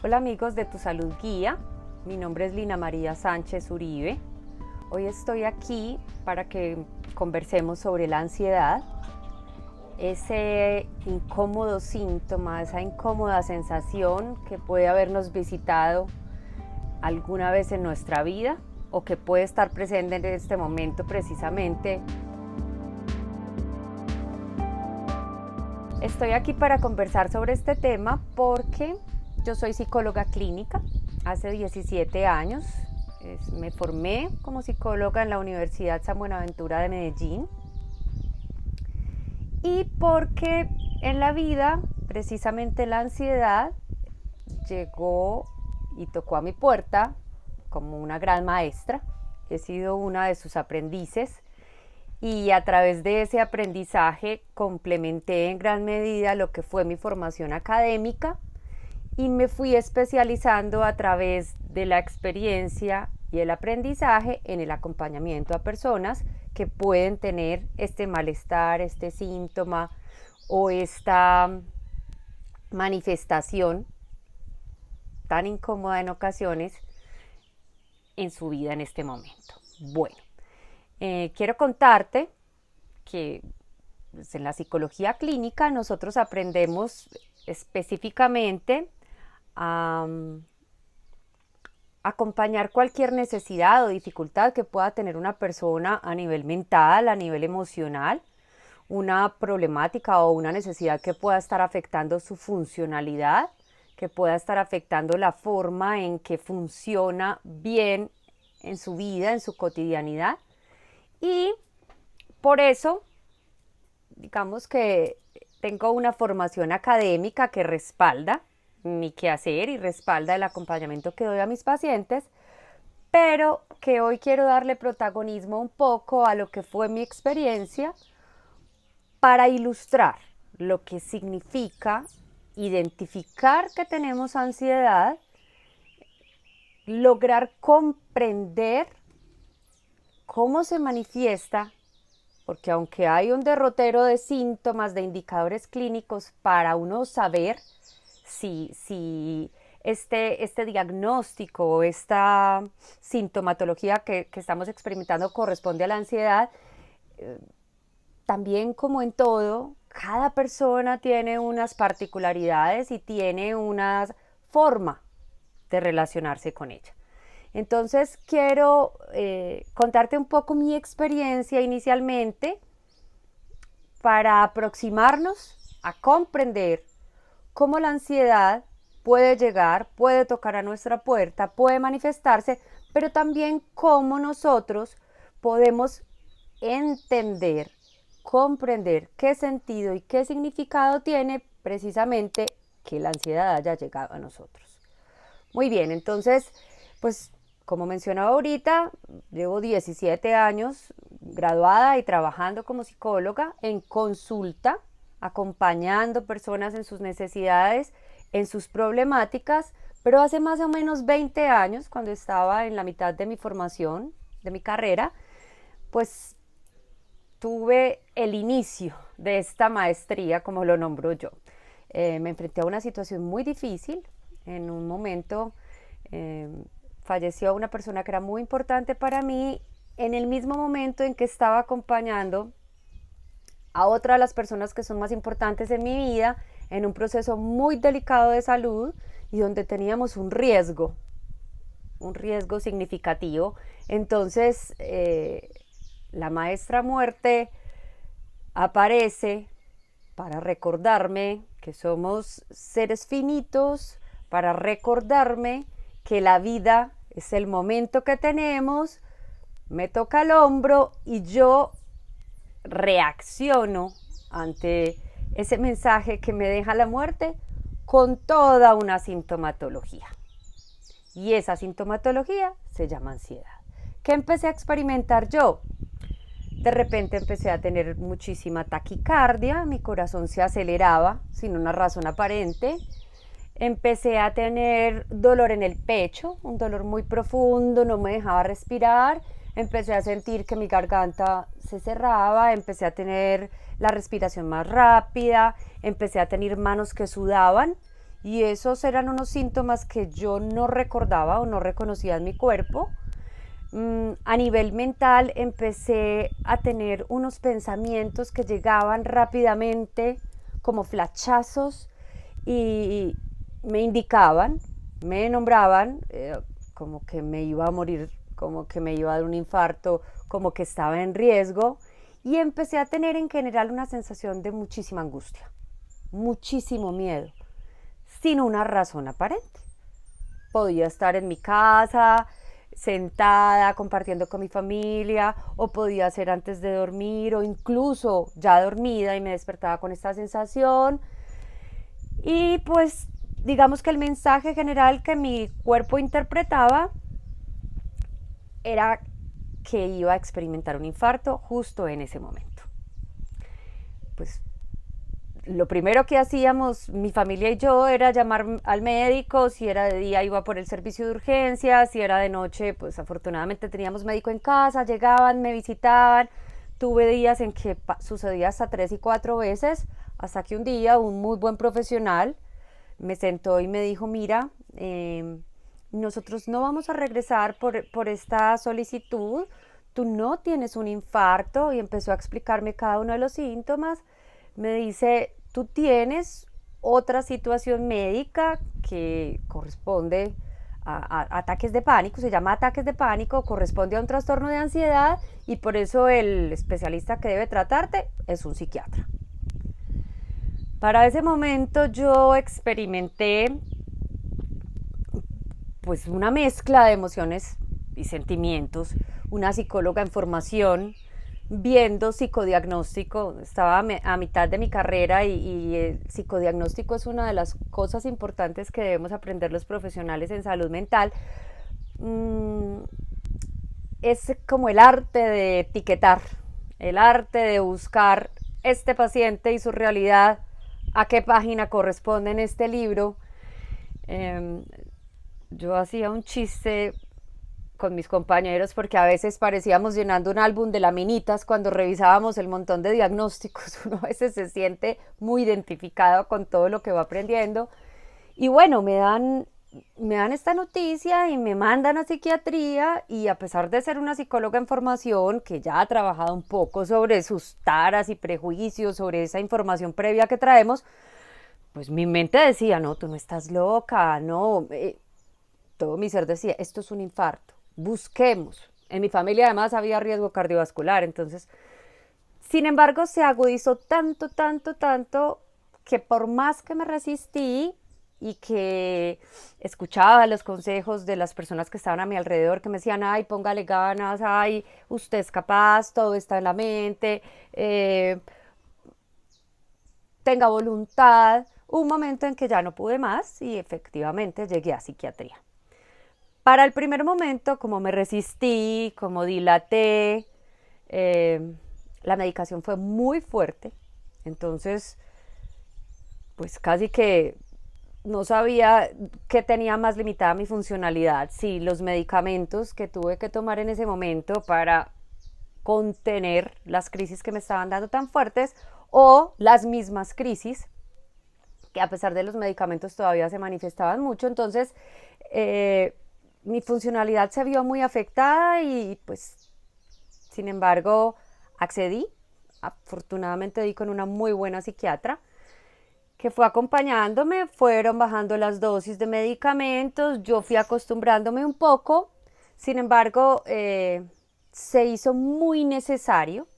Hola amigos de Tu Salud Guía, mi nombre es Lina María Sánchez Uribe. Hoy estoy aquí para que conversemos sobre la ansiedad, ese incómodo síntoma, esa incómoda sensación que puede habernos visitado alguna vez en nuestra vida o que puede estar presente en este momento precisamente. Estoy aquí para conversar sobre este tema porque yo soy psicóloga clínica. Hace 17 años me formé como psicóloga en la Universidad San Buenaventura de Medellín. Y porque en la vida, precisamente la ansiedad llegó y tocó a mi puerta como una gran maestra. He sido una de sus aprendices y a través de ese aprendizaje complementé en gran medida lo que fue mi formación académica y me fui especializando a través de la experiencia y el aprendizaje en el acompañamiento a personas que pueden tener este malestar, este síntoma o esta manifestación tan incómoda en ocasiones en su vida en este momento. Bueno, quiero contarte que pues, en la psicología clínica nosotros aprendemos específicamente a acompañar cualquier necesidad o dificultad que pueda tener una persona a nivel mental, a nivel emocional, una problemática o una necesidad que pueda estar afectando su funcionalidad, que pueda estar afectando la forma en que funciona bien en su vida, en su cotidianidad. Y por eso, digamos que tengo una formación académica que respalda mi quehacer y respalda el acompañamiento que doy a mis pacientes, pero que hoy quiero darle protagonismo un poco a lo que fue mi experiencia para ilustrar lo que significa identificar que tenemos ansiedad, lograr comprender cómo se manifiesta, porque aunque hay un derrotero de síntomas, de indicadores clínicos para uno saber si este diagnóstico o esta sintomatología que estamos experimentando corresponde a la ansiedad, también como en todo, cada persona tiene unas particularidades y tiene una forma de relacionarse con ella. Entonces quiero contarte un poco mi experiencia inicialmente para aproximarnos a comprender cómo la ansiedad puede llegar, puede tocar a nuestra puerta, puede manifestarse, pero también cómo nosotros podemos entender, comprender qué sentido y qué significado tiene precisamente que la ansiedad haya llegado a nosotros. Muy bien, entonces, pues como mencionaba ahorita, llevo 17 años graduada y trabajando como psicóloga en consulta, acompañando personas en sus necesidades, en sus problemáticas, pero hace más o menos 20 años, cuando estaba en la mitad de mi formación, de mi carrera, pues tuve el inicio de esta maestría, como lo nombro yo. Me enfrenté a una situación muy difícil. En un momento falleció una persona que era muy importante para mí en el mismo momento en que estaba acompañando a otra de las personas que son más importantes en mi vida en un proceso muy delicado de salud y donde teníamos un riesgo significativo. Entonces, la maestra muerte aparece para recordarme que somos seres finitos, para recordarme que la vida es el momento que tenemos, me toca el hombro y yo reacciono ante ese mensaje que me deja la muerte con toda una sintomatología. Y esa sintomatología se llama ansiedad. ¿Qué empecé a experimentar yo? De repente empecé a tener muchísima taquicardia, mi corazón se aceleraba sin una razón aparente. Empecé a tener dolor en el pecho, un dolor muy profundo, no me dejaba respirar. Empecé a sentir que mi garganta se cerraba, empecé a tener la respiración más rápida, empecé a tener manos que sudaban y esos eran unos síntomas que yo no recordaba o no reconocía en mi cuerpo. A nivel mental empecé a tener unos pensamientos que llegaban rápidamente como flachazos y me indicaban, me nombraban como que me iba a morir, como que me iba a dar un infarto, como que estaba en riesgo, y empecé a tener en general una sensación de muchísima angustia, muchísimo miedo, sin una razón aparente. Podía estar en mi casa, sentada, compartiendo con mi familia, o podía ser antes de dormir, o incluso ya dormida y me despertaba con esta sensación. Y pues digamos que el mensaje general que mi cuerpo interpretaba era que iba a experimentar un infarto justo en ese momento. Pues lo primero que hacíamos mi familia y yo era llamar al médico. Si era de día iba por el servicio de urgencias, si era de noche pues afortunadamente teníamos médico en casa, llegaban, me visitaban. Tuve días en que sucedía hasta 3 y 4 veces, hasta que un día un muy buen profesional me sentó y me dijo, mira, nosotros no vamos a regresar por esta solicitud, tú no tienes un infarto, y empezó a explicarme cada uno de los síntomas. Me dice, tú tienes otra situación médica que corresponde a ataques de pánico, se llama ataques de pánico, corresponde a un trastorno de ansiedad, y por eso el especialista que debe tratarte es un psiquiatra. Para ese momento yo experimenté pues una mezcla de emociones y sentimientos, una psicóloga en formación, viendo psicodiagnóstico. Estaba a mitad de mi carrera y el psicodiagnóstico es una de las cosas importantes que debemos aprender los profesionales en salud mental. Es como el arte de etiquetar, el arte de buscar este paciente y su realidad, a qué página corresponde en este libro. Yo hacía un chiste con mis compañeros porque a veces parecíamos llenando un álbum de laminitas cuando revisábamos el montón de diagnósticos. Uno a veces se siente muy identificado con todo lo que va aprendiendo. Y bueno, me dan esta noticia y me mandan a psiquiatría, y a pesar de ser una psicóloga en formación que ya ha trabajado un poco sobre sus taras y prejuicios, sobre esa información previa que traemos, pues mi mente decía, no, tú no estás loca, no, todo mi ser decía, esto es un infarto, busquemos. En mi familia además había riesgo cardiovascular, entonces, sin embargo, se agudizó tanto, tanto, tanto, que por más que me resistí y que escuchaba los consejos de las personas que estaban a mi alrededor, que me decían, ay, póngale ganas, ay, usted es capaz, todo está en la mente, tenga voluntad, hubo un momento en que ya no pude más y efectivamente llegué a psiquiatría. Para el primer momento, como me resistí, como dilaté, la medicación fue muy fuerte, entonces pues casi que no sabía qué tenía más limitada mi funcionalidad, si los medicamentos que tuve que tomar en ese momento para contener las crisis que me estaban dando tan fuertes, o las mismas crisis que a pesar de los medicamentos todavía se manifestaban mucho. Entonces mi funcionalidad se vio muy afectada y pues sin embargo accedí. Afortunadamente di con una muy buena psiquiatra que fue acompañándome, fueron bajando las dosis de medicamentos, yo fui acostumbrándome un poco. Sin embargo, se hizo muy necesario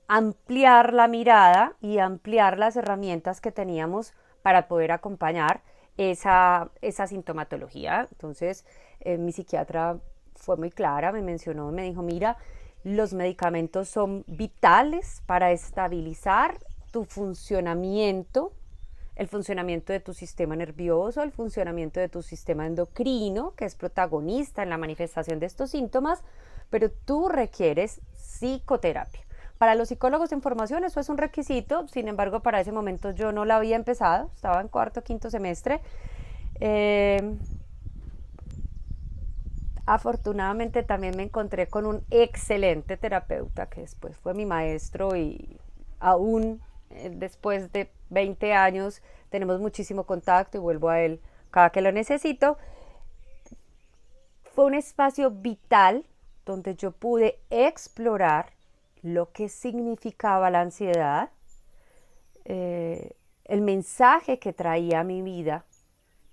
ampliar la mirada y ampliar las herramientas que teníamos para poder acompañar esa sintomatología. Entonces, mi psiquiatra fue muy clara, me mencionó, me dijo, mira, los medicamentos son vitales para estabilizar tu funcionamiento, el funcionamiento de tu sistema nervioso, el funcionamiento de tu sistema endocrino, que es protagonista en la manifestación de estos síntomas, pero tú requieres psicoterapia. Para los psicólogos en formación eso es un requisito, sin embargo para ese momento yo no la había empezado, estaba en cuarto o quinto semestre. Afortunadamente también me encontré con un excelente terapeuta que después fue mi maestro, y aún después de 20 años tenemos muchísimo contacto y vuelvo a él cada que lo necesito. Fue un espacio vital donde yo pude explorar lo que significaba la ansiedad, el mensaje que traía a mi vida,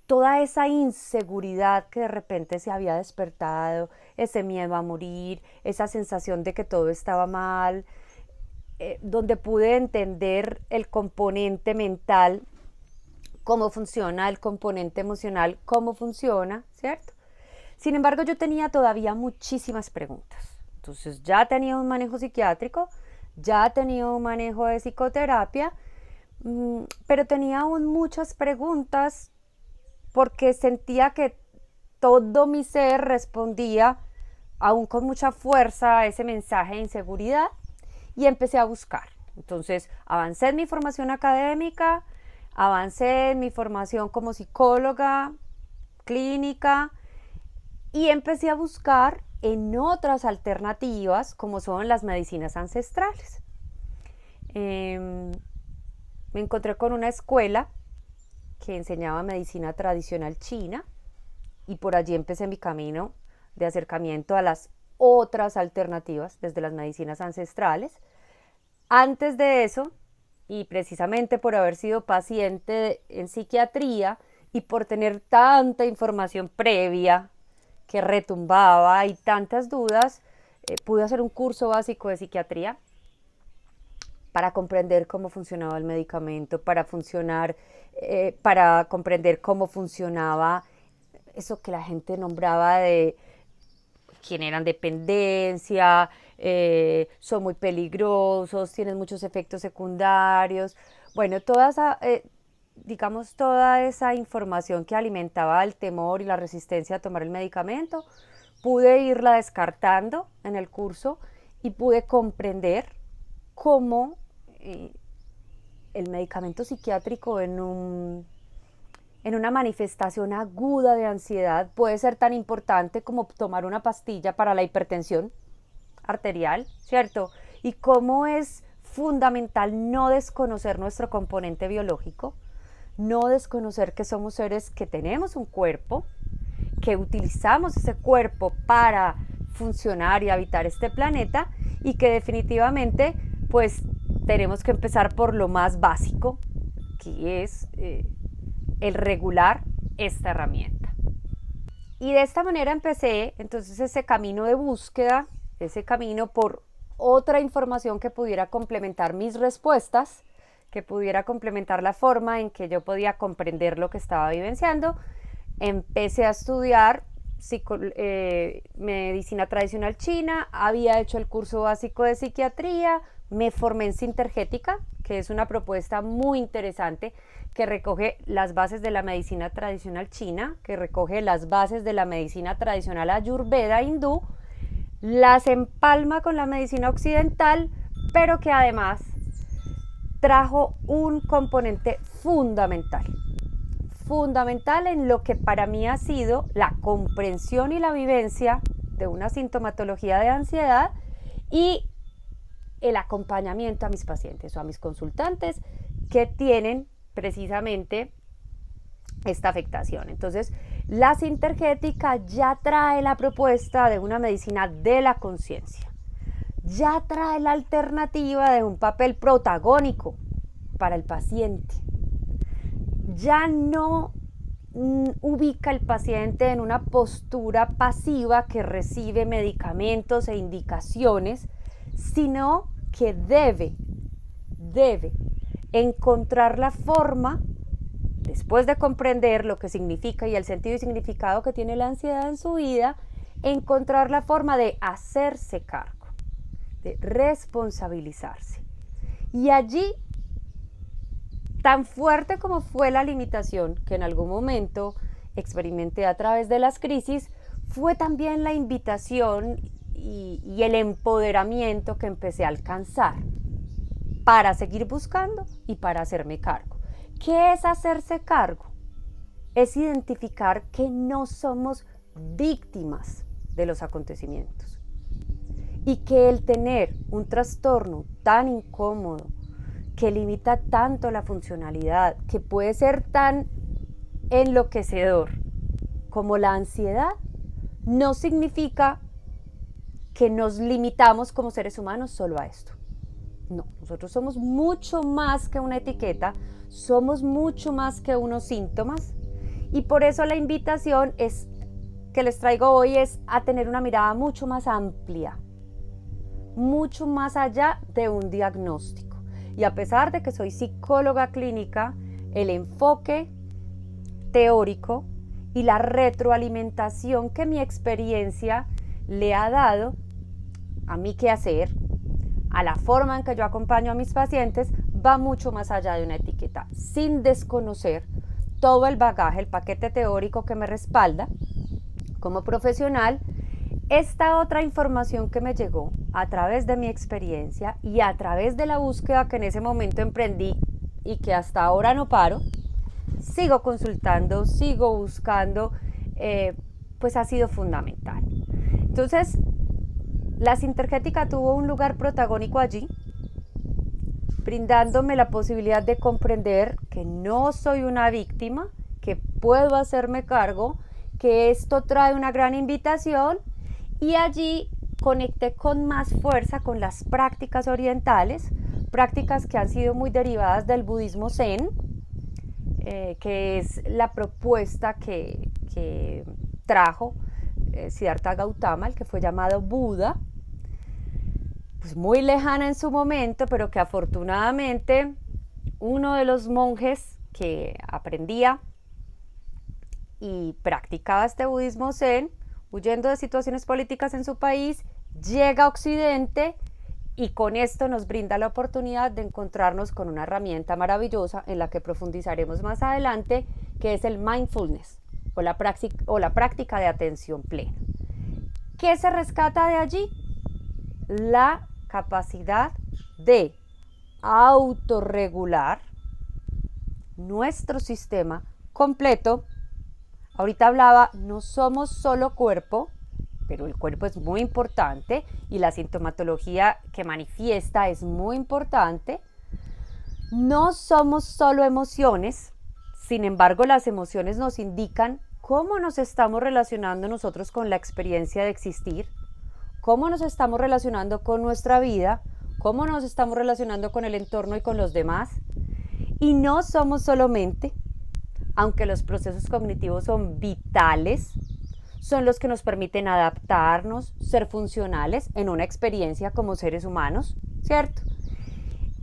toda esa inseguridad que de repente se había despertado, ese miedo a morir, esa sensación de que todo estaba mal, donde pude entender el componente mental, cómo funciona, el componente emocional, cómo funciona, ¿cierto? Sin embargo, yo tenía todavía muchísimas preguntas. Entonces ya tenía un manejo psiquiátrico, ya tenía un manejo de psicoterapia, pero tenía aún muchas preguntas porque sentía que todo mi ser respondía aún con mucha fuerza a ese mensaje de inseguridad y empecé a buscar. Entonces avancé en mi formación académica, avancé en mi formación como psicóloga clínica y empecé a buscar en otras alternativas como son las medicinas ancestrales. Me encontré con una escuela que enseñaba medicina tradicional china y por allí empecé mi camino de acercamiento a las otras alternativas desde las medicinas ancestrales. Antes de eso, y precisamente por haber sido paciente en psiquiatría y por tener tanta información previa que retumbaba y tantas dudas, pude hacer un curso básico de psiquiatría para comprender cómo funcionaba el medicamento, para comprender cómo funcionaba eso que la gente nombraba de generan dependencia, son muy peligrosos, tienen muchos efectos secundarios. Bueno, toda esa información que alimentaba el temor y la resistencia a tomar el medicamento, pude irla descartando en el curso y pude comprender cómo el medicamento psiquiátrico en una manifestación aguda de ansiedad puede ser tan importante como tomar una pastilla para la hipertensión arterial, ¿cierto? Y cómo es fundamental no desconocer nuestro componente biológico, no desconocer que somos seres que tenemos un cuerpo, que utilizamos ese cuerpo para funcionar y habitar este planeta y que definitivamente pues tenemos que empezar por lo más básico, que es el regular esta herramienta. Y de esta manera empecé entonces ese camino de búsqueda, ese camino por otra información que pudiera complementar mis respuestas, que pudiera complementar la forma en que yo podía comprender lo que estaba vivenciando. Empecé a estudiar medicina tradicional china, había hecho el curso básico de psiquiatría, me formé en Sintergética, que es una propuesta muy interesante que recoge las bases de la medicina tradicional china, que recoge las bases de la medicina tradicional ayurveda hindú, las empalma con la medicina occidental, pero que además trajo un componente fundamental en lo que para mí ha sido la comprensión y la vivencia de una sintomatología de ansiedad y el acompañamiento a mis pacientes o a mis consultantes que tienen precisamente esta afectación. Entonces, la Sintergética ya trae la propuesta de una medicina de la conciencia, ya trae la alternativa de un papel protagónico para el paciente, ya no ubica al paciente en una postura pasiva que recibe medicamentos e indicaciones, sino que debe encontrar la forma, después de comprender lo que significa y el sentido y significado que tiene la ansiedad en su vida, encontrar la forma de hacerse cargo, de responsabilizarse. Y allí, tan fuerte como fue la limitación que en algún momento experimenté a través de las crisis, fue también la invitación y el empoderamiento que empecé a alcanzar para seguir buscando y para hacerme cargo. ¿Qué es hacerse cargo? Es identificar que no somos víctimas de los acontecimientos y que el tener un trastorno tan incómodo, que limita tanto la funcionalidad, que puede ser tan enloquecedor como la ansiedad, no significa que nos limitamos como seres humanos solo a esto. No, nosotros somos mucho más que una etiqueta, somos mucho más que unos síntomas, y por eso la invitación que les traigo hoy es a tener una mirada mucho más amplia, mucho más allá de un diagnóstico. Y a pesar de que soy psicóloga clínica, el enfoque teórico y la retroalimentación que mi experiencia le ha dado a mi quehacer, a la forma en que yo acompaño a mis pacientes, va mucho más allá de una etiqueta, sin desconocer todo el bagaje, el paquete teórico que me respalda como profesional. Esta otra información que me llegó a través de mi experiencia y a través de la búsqueda que en ese momento emprendí y que hasta ahora no paro, sigo consultando, sigo buscando, pues ha sido fundamental. Entonces, la Sintergética tuvo un lugar protagónico allí, brindándome la posibilidad de comprender que no soy una víctima, que puedo hacerme cargo, que esto trae una gran invitación, y allí conecté con más fuerza con las prácticas orientales, prácticas que han sido muy derivadas del budismo zen, que es la propuesta que trajo Siddhartha Gautama, el que fue llamado Buda, pues muy lejana en su momento, pero que afortunadamente uno de los monjes que aprendía y practicaba este budismo zen, huyendo de situaciones políticas en su país, llega a Occidente y con esto nos brinda la oportunidad de encontrarnos con una herramienta maravillosa en la que profundizaremos más adelante, que es el mindfulness o la práctica de atención plena. ¿Qué se rescata de allí? La capacidad de autorregular nuestro sistema completo. Ahorita hablaba, no somos solo cuerpo, pero el cuerpo es muy importante y la sintomatología que manifiesta es muy importante. No somos solo emociones, sin embargo, las emociones nos indican cómo nos estamos relacionando nosotros con la experiencia de existir, cómo nos estamos relacionando con nuestra vida, cómo nos estamos relacionando con el entorno y con los demás. Y no somos solo mente, aunque los procesos cognitivos son vitales, son los que nos permiten adaptarnos, ser funcionales en una experiencia como seres humanos, ¿cierto?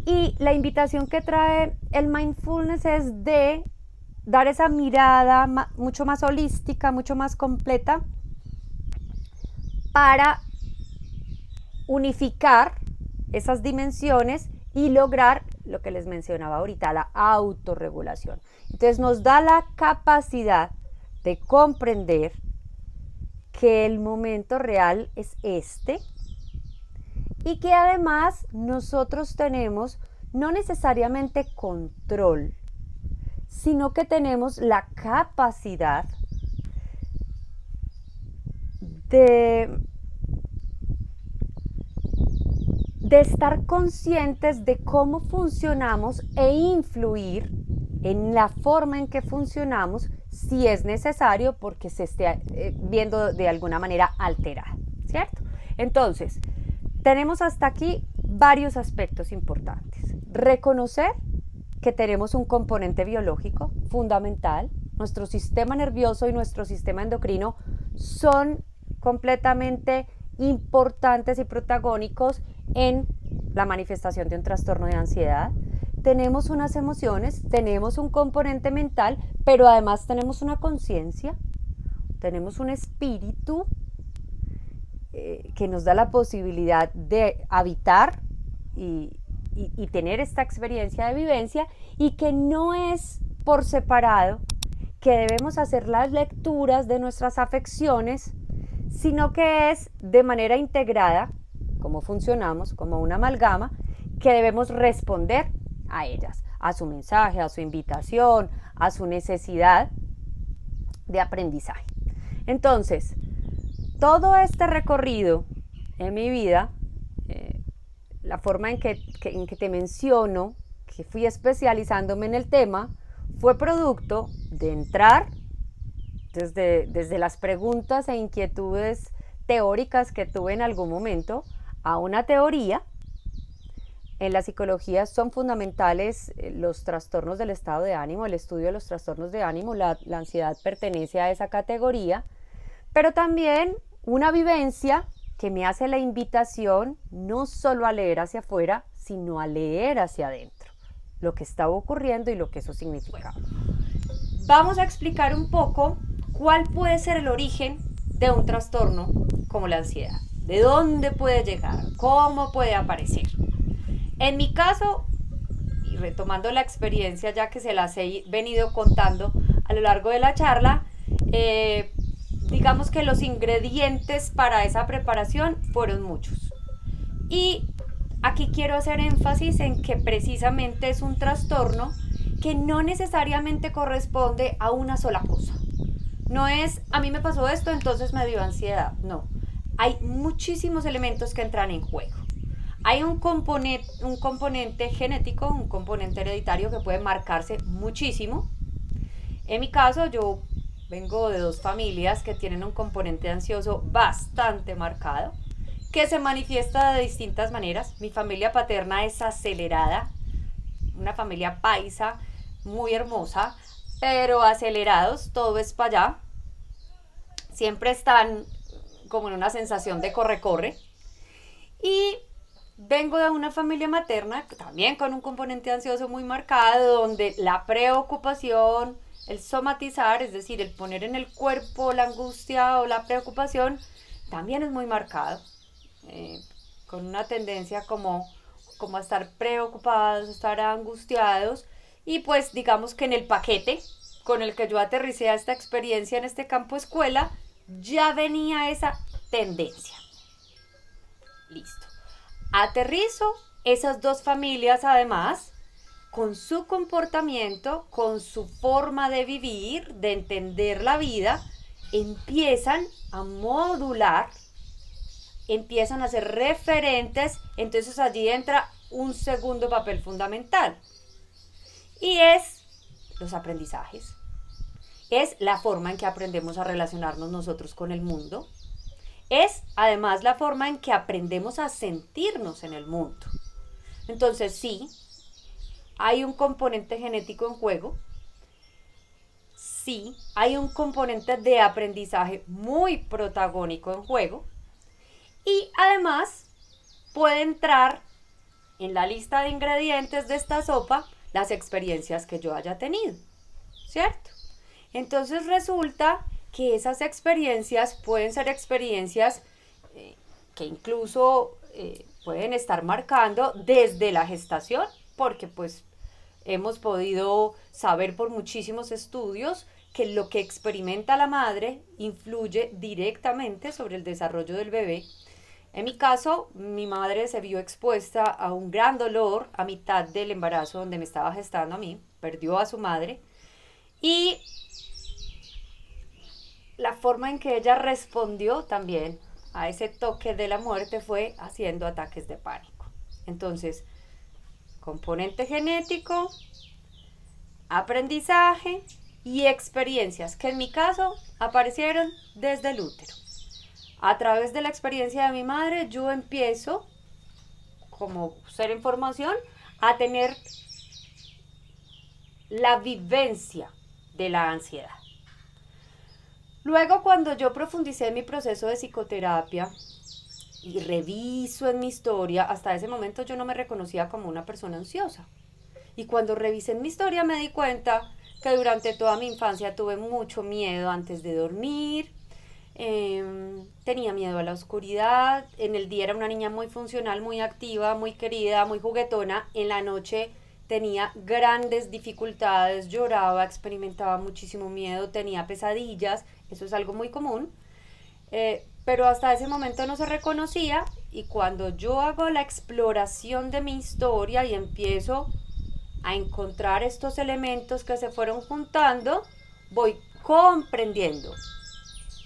Y la invitación que trae el mindfulness es de dar esa mirada mucho más holística, mucho más completa, para unificar esas dimensiones y lograr lo que les mencionaba ahorita, la autorregulación. Entonces nos da la capacidad de comprender que el momento real es este y que además nosotros tenemos no necesariamente control, sino que tenemos la capacidad de estar conscientes de cómo funcionamos e influir en la forma en que funcionamos si es necesario porque se esté viendo de alguna manera alterada, ¿cierto? Entonces, tenemos hasta aquí varios aspectos importantes. Reconocer que tenemos un componente biológico fundamental. Nuestro sistema nervioso y nuestro sistema endocrino son completamente importantes y protagónicos en la manifestación de un trastorno de ansiedad. Tenemos unas emociones, tenemos un componente mental, pero además tenemos una conciencia, tenemos un espíritu que nos da la posibilidad de habitar y tener esta experiencia de vivencia, y que no es por separado que debemos hacer las lecturas de nuestras afecciones, sino que es de manera integrada, como funcionamos, como una amalgama, que debemos responder a ellas, a su mensaje, a su invitación, a su necesidad de aprendizaje. Entonces, todo este recorrido en mi vida, la forma en que te menciono que fui especializándome en el tema fue producto de entrar desde las preguntas e inquietudes teóricas que tuve en algún momento a una teoría. En la psicología son fundamentales los trastornos del estado de ánimo, el estudio de los trastornos de ánimo, la ansiedad pertenece a esa categoría, pero también una vivencia que me hace la invitación no solo a leer hacia afuera, sino a leer hacia adentro, lo que estaba ocurriendo y lo que eso significaba. Vamos a explicar un poco cuál puede ser el origen de un trastorno como la ansiedad, de dónde puede llegar, cómo puede aparecer. En mi caso, y retomando la experiencia ya que se las he venido contando a lo largo de la charla, digamos que los ingredientes para esa preparación fueron muchos. Y aquí quiero hacer énfasis en que precisamente es un trastorno que no necesariamente corresponde a una sola cosa. No es, a mí me pasó esto, entonces me dio ansiedad. No, hay muchísimos elementos que entran en juego. Hay un componente genético, un componente hereditario que puede marcarse muchísimo. En mi caso, yo vengo de dos familias que tienen un componente ansioso bastante marcado, que se manifiesta de distintas maneras. Mi familia paterna es acelerada, una familia paisa muy hermosa, pero acelerados, todo es para allá. Siempre están como en una sensación de corre-corre. Y vengo de una familia materna también con un componente ansioso muy marcado, donde la preocupación, el somatizar, es decir, el poner en el cuerpo la angustia o la preocupación, también es muy marcado, con una tendencia como a estar preocupados, estar angustiados, y pues digamos que en el paquete con el que yo aterricé a esta experiencia en este campo escuela, ya venía esa tendencia. Listo. Aterrizo esas dos familias además con su comportamiento, con su forma de vivir, de entender la vida, empiezan a modular, empiezan a ser referentes, entonces allí entra un segundo papel fundamental y es los aprendizajes. Es la forma en que aprendemos a relacionarnos nosotros con el mundo. Es además la forma en que aprendemos a sentirnos en el mundo. Entonces sí, hay un componente genético en juego. Sí, hay un componente de aprendizaje muy protagónico en juego. Y además puede entrar en la lista de ingredientes de esta sopa las experiencias que yo haya tenido, ¿cierto? Entonces resulta que esas experiencias pueden ser experiencias que incluso pueden estar marcando desde la gestación, porque pues hemos podido saber por muchísimos estudios que lo que experimenta la madre influye directamente sobre el desarrollo del bebé. En mi caso, mi madre se vio expuesta a un gran dolor a mitad del embarazo donde me estaba gestando a mí, perdió a su madre y la forma en que ella respondió también a ese toque de la muerte fue haciendo ataques de pánico. Entonces, componente genético, aprendizaje y experiencias que en mi caso aparecieron desde el útero. A través de la experiencia de mi madre, yo empiezo, como ser en formación, a tener la vivencia de la ansiedad. Luego, cuando yo profundicé en mi proceso de psicoterapia y reviso en mi historia, hasta ese momento yo no me reconocía como una persona ansiosa. Y cuando revisé en mi historia me di cuenta que durante toda mi infancia tuve mucho miedo antes de dormir, tenía miedo a la oscuridad, en el día era una niña muy funcional, muy activa, muy querida, muy juguetona, en la noche tenía grandes dificultades, lloraba, experimentaba muchísimo miedo, tenía pesadillas, eso es algo muy común, pero hasta ese momento no se reconocía y cuando yo hago la exploración de mi historia y empiezo a encontrar estos elementos que se fueron juntando, voy comprendiendo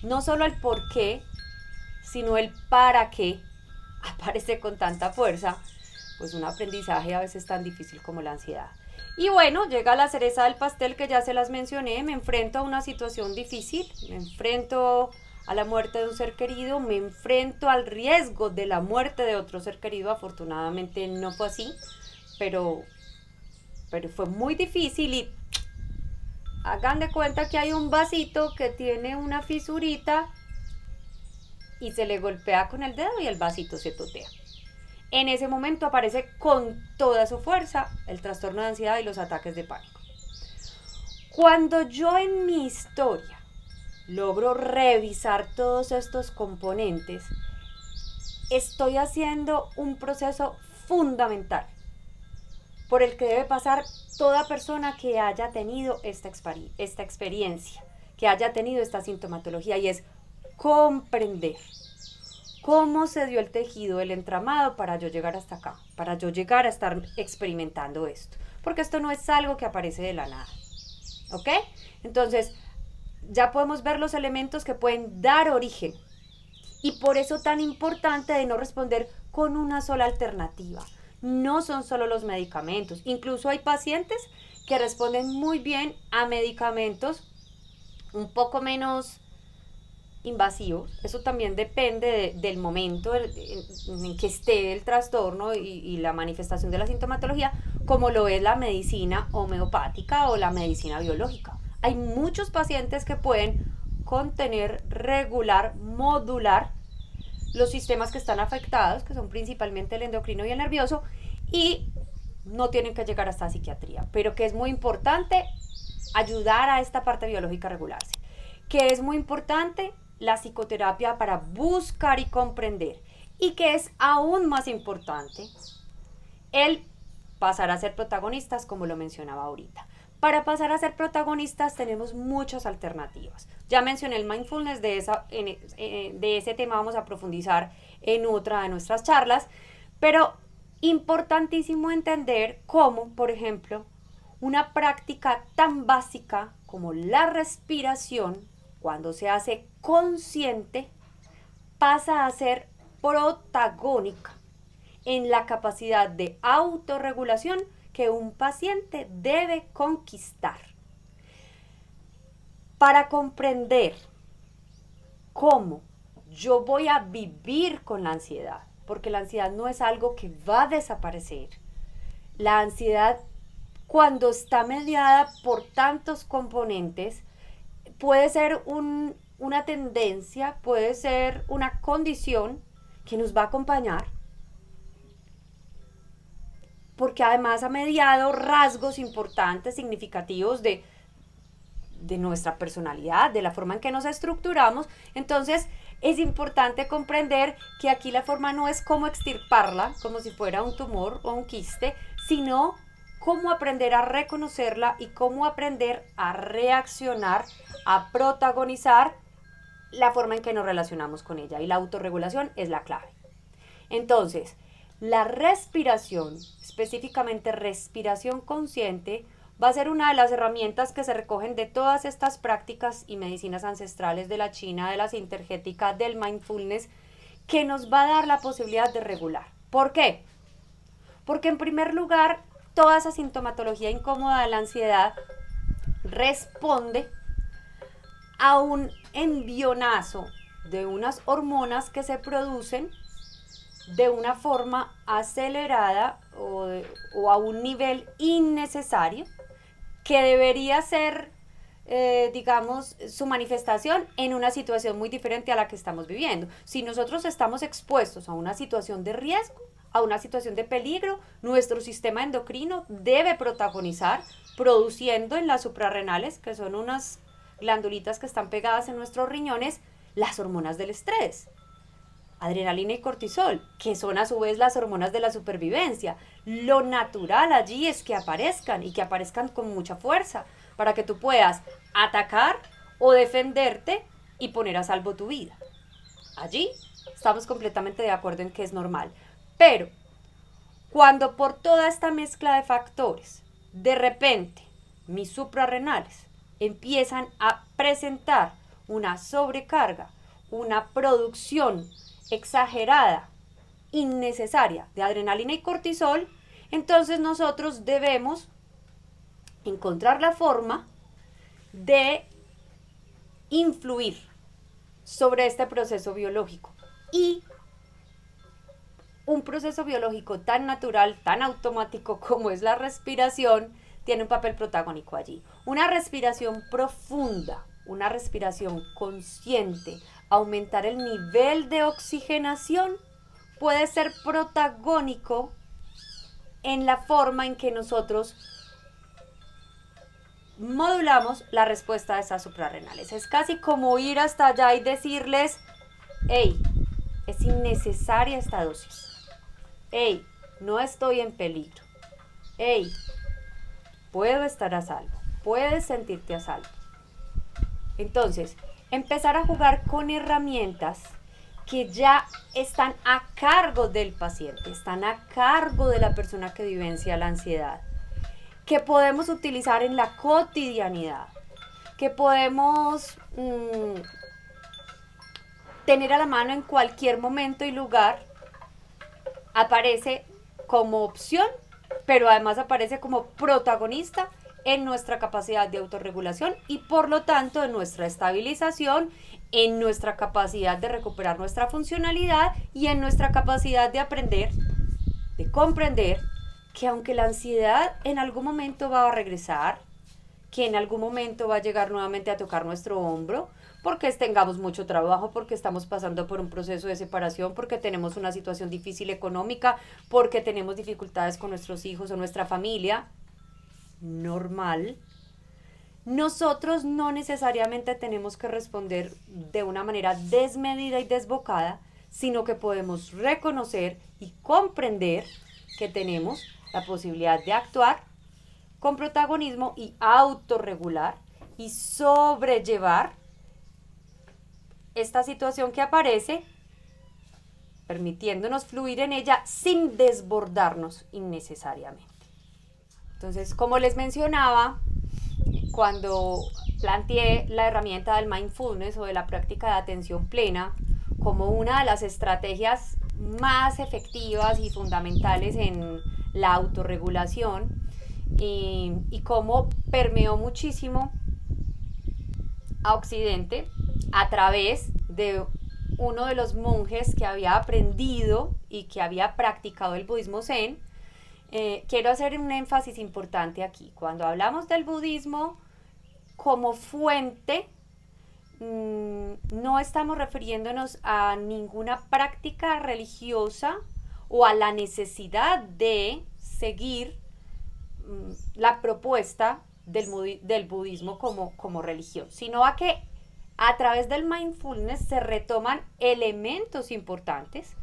no solo el por qué, sino el para qué aparece con tanta fuerza, pues un aprendizaje a veces tan difícil como la ansiedad. Y bueno, llega la cereza del pastel que ya se las mencioné, me enfrento a una situación difícil, me enfrento a la muerte de un ser querido, me enfrento al riesgo de la muerte de otro ser querido, afortunadamente no fue así, pero, pero fue muy difícil y hagan de cuenta que hay un vasito que tiene una fisurita y se le golpea con el dedo y el vasito se totea. En ese momento aparece con toda su fuerza el trastorno de ansiedad y los ataques de pánico. Cuando yo en mi historia logro revisar todos estos componentes, estoy haciendo un proceso fundamental por el que debe pasar toda persona que haya tenido esta experiencia, que haya tenido esta sintomatología, y es comprender cómo se dio el tejido, el entramado para yo llegar hasta acá, para yo llegar a estar experimentando esto, porque esto no es algo que aparece de la nada, ¿ok? Entonces, ya podemos ver los elementos que pueden dar origen, y por eso tan importante de no responder con una sola alternativa. No son solo los medicamentos, incluso hay pacientes que responden muy bien a medicamentos un poco menos invasivos. Eso también depende del momento en que esté el trastorno y la manifestación de la sintomatología, como lo es la medicina homeopática o la medicina biológica. Hay muchos pacientes que pueden contener, regular, modular los sistemas que están afectados, que son principalmente el endocrino y el nervioso, y no tienen que llegar hasta la psiquiatría, pero que es muy importante ayudar a esta parte biológica a regularse, que es muy importante la psicoterapia para buscar y comprender, y que es aún más importante el pasar a ser protagonistas, como lo mencionaba ahorita. Para pasar a ser protagonistas tenemos muchas alternativas. Ya mencioné el mindfulness, de ese tema vamos a profundizar en otra de nuestras charlas, pero importantísimo entender cómo, por ejemplo, una práctica tan básica como la respiración, cuando se hace consciente, pasa a ser protagónica en la capacidad de autorregulación que un paciente debe conquistar. Para comprender cómo yo voy a vivir con la ansiedad, porque la ansiedad no es algo que va a desaparecer. La ansiedad, cuando está mediada por tantos componentes, puede ser una tendencia, puede ser una condición que nos va a acompañar, porque además ha mediado rasgos importantes, significativos de nuestra personalidad, de la forma en que nos estructuramos. Entonces es importante comprender que aquí la forma no es cómo extirparla, como si fuera un tumor o un quiste, sino cómo aprender a reconocerla y cómo aprender a reaccionar, a protagonizar la forma en que nos relacionamos con ella. Y la autorregulación es la clave. Entonces, la respiración, específicamente respiración consciente, va a ser una de las herramientas que se recogen de todas estas prácticas y medicinas ancestrales de la China, de la sintergética, del mindfulness, que nos va a dar la posibilidad de regular. ¿Por qué? Porque en primer lugar, toda esa sintomatología incómoda de la ansiedad responde a un envionazo de unas hormonas que se producen de una forma acelerada o a un nivel innecesario, que debería ser, digamos, su manifestación en una situación muy diferente a la que estamos viviendo. Si nosotros estamos expuestos a una situación de riesgo, a una situación de peligro, nuestro sistema endocrino debe protagonizar, produciendo en las suprarrenales, que son unas glandulitas que están pegadas en nuestros riñones, las hormonas del estrés, adrenalina y cortisol, que son a su vez las hormonas de la supervivencia. Lo natural allí es que aparezcan, y que aparezcan con mucha fuerza, para que tú puedas atacar o defenderte y poner a salvo tu vida. Allí estamos completamente de acuerdo en que es normal. Pero cuando por toda esta mezcla de factores, de repente, mis suprarrenales empiezan a presentar una sobrecarga, una producción exagerada innecesaria de adrenalina y cortisol, entonces nosotros debemos encontrar la forma de influir sobre este proceso biológico. Y un proceso biológico tan natural, tan automático como es la respiración, tiene un papel protagónico allí. Una respiración profunda, una respiración consciente, aumentar el nivel de oxigenación puede ser protagónico en la forma en que nosotros modulamos la respuesta de esas suprarrenales. Es casi como ir hasta allá y decirles, hey, es innecesaria esta dosis. Hey, no estoy en peligro. Hey, puedo estar a salvo. Puedes sentirte a salvo. Entonces, empezar a jugar con herramientas que ya están a cargo del paciente, están a cargo de la persona que vivencia la ansiedad, que podemos utilizar en la cotidianidad, que podemos tener a la mano en cualquier momento y lugar, aparece como opción, pero además aparece como protagonista en nuestra capacidad de autorregulación y por lo tanto en nuestra estabilización, en nuestra capacidad de recuperar nuestra funcionalidad y en nuestra capacidad de aprender, de comprender que aunque la ansiedad en algún momento va a regresar, que en algún momento va a llegar nuevamente a tocar nuestro hombro, porque tengamos mucho trabajo, porque estamos pasando por un proceso de separación, porque tenemos una situación difícil económica, porque tenemos dificultades con nuestros hijos o nuestra familia, normal. Nosotros no necesariamente tenemos que responder de una manera desmedida y desbocada, sino que podemos reconocer y comprender que tenemos la posibilidad de actuar con protagonismo y autorregular y sobrellevar esta situación que aparece, permitiéndonos fluir en ella sin desbordarnos innecesariamente. Entonces, como les mencionaba, cuando planteé la herramienta del mindfulness o de la práctica de atención plena como una de las estrategias más efectivas y fundamentales en la autorregulación y cómo permeó muchísimo a Occidente a través de uno de los monjes que había aprendido y que había practicado el budismo zen, quiero hacer un énfasis importante aquí. Cuando hablamos del budismo como fuente, no estamos refiriéndonos a ninguna práctica religiosa o a la necesidad de seguir la propuesta del budismo como religión, sino a que a través del mindfulness se retoman elementos importantes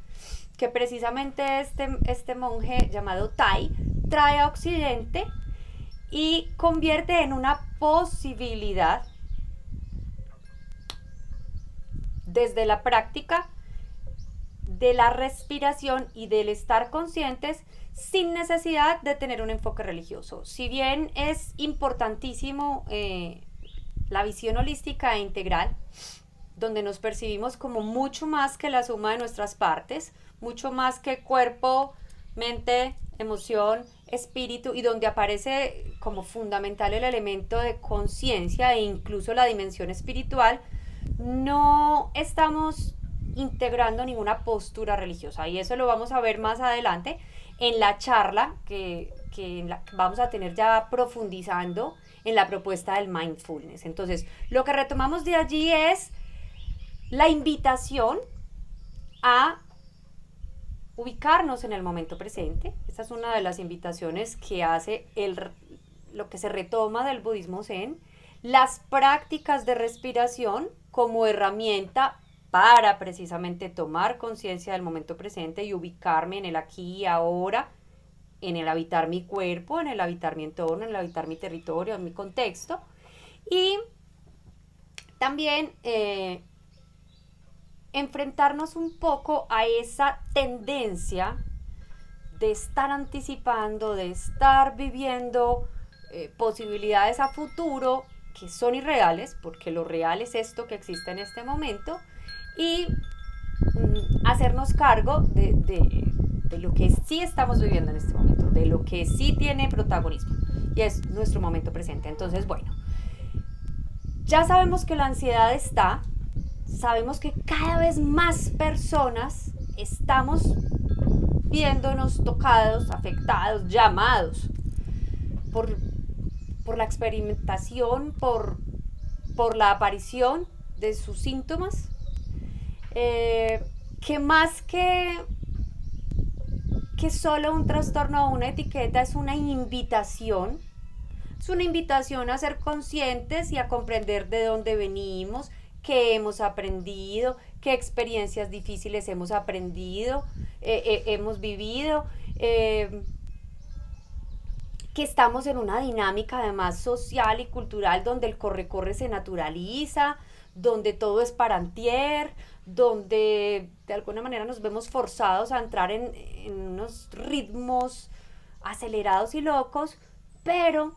que precisamente este monje llamado Tai trae a Occidente y convierte en una posibilidad desde la práctica de la respiración y del estar conscientes sin necesidad de tener un enfoque religioso. Si bien es importantísimo la visión holística e integral, donde nos percibimos como mucho más que la suma de nuestras partes, mucho más que cuerpo, mente, emoción, espíritu, y donde aparece como fundamental el elemento de conciencia e incluso la dimensión espiritual, no estamos integrando ninguna postura religiosa, y eso lo vamos a ver más adelante en la charla que vamos a tener ya profundizando en la propuesta del mindfulness. Entonces, lo que retomamos de allí es la invitación a ubicarnos en el momento presente. Esta es una de las invitaciones que hace lo que se retoma del budismo zen, las prácticas de respiración como herramienta para precisamente tomar conciencia del momento presente y ubicarme en el aquí y ahora, en el habitar mi cuerpo, en el habitar mi entorno, en el habitar mi territorio, en mi contexto. Y también enfrentarnos un poco a esa tendencia de estar anticipando, de estar viviendo posibilidades a futuro que son irreales, porque lo real es esto que existe en este momento, y hacernos cargo de lo que sí estamos viviendo en este momento, de lo que sí tiene protagonismo, y es nuestro momento presente. Entonces, bueno, ya sabemos que la ansiedad está, sabemos que cada vez más personas estamos viéndonos tocados, afectados, llamados por la experimentación, por la aparición de sus síntomas, que más que solo un trastorno o una etiqueta es una invitación. Es una invitación a ser conscientes y a comprender de dónde venimos, qué hemos aprendido, qué experiencias difíciles hemos aprendido, hemos vivido, que estamos en una dinámica además social y cultural donde el corre-corre se naturaliza, donde todo es para antier, donde de alguna manera nos vemos forzados a entrar en unos ritmos acelerados y locos, pero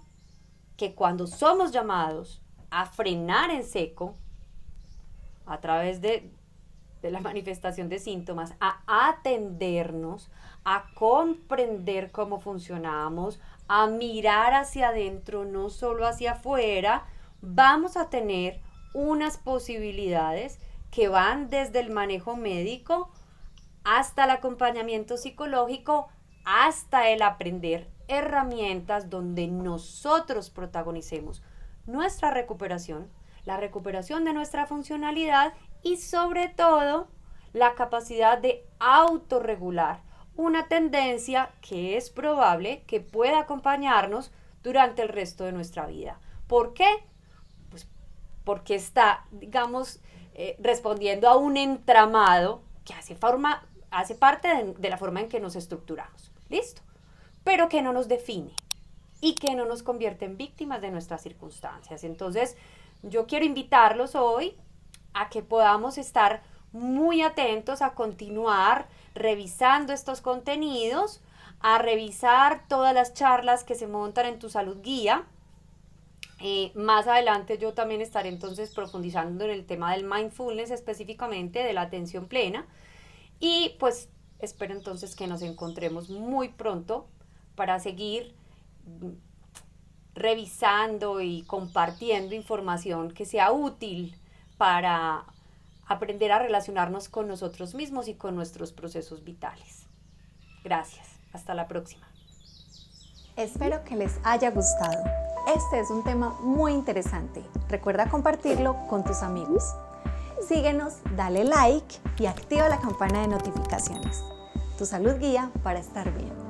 que cuando somos llamados a frenar en seco, a través de la manifestación de síntomas, a atendernos, a comprender cómo funcionamos, a mirar hacia adentro, no solo hacia afuera, vamos a tener unas posibilidades que van desde el manejo médico hasta el acompañamiento psicológico, hasta el aprender herramientas donde nosotros protagonicemos nuestra recuperación, la recuperación de nuestra funcionalidad y sobre todo la capacidad de autorregular una tendencia que es probable que pueda acompañarnos durante el resto de nuestra vida. ¿Por qué? Pues porque está, digamos, respondiendo a un entramado que hace parte de la forma en que nos estructuramos. ¿Listo? Pero que no nos define y que no nos convierte en víctimas de nuestras circunstancias. Entonces, yo quiero invitarlos hoy a que podamos estar muy atentos a continuar revisando estos contenidos, a revisar todas las charlas que se montan en Tu Salud Guía. Más adelante yo también estaré entonces profundizando en el tema del mindfulness, específicamente de la atención plena, y pues espero entonces que nos encontremos muy pronto para seguir revisando y compartiendo información que sea útil para aprender a relacionarnos con nosotros mismos y con nuestros procesos vitales. Gracias, hasta la próxima. Espero que les haya gustado. Este es un tema muy interesante. Recuerda compartirlo con tus amigos. Síguenos, dale like y activa la campana de notificaciones. Tu Salud Guía para estar bien.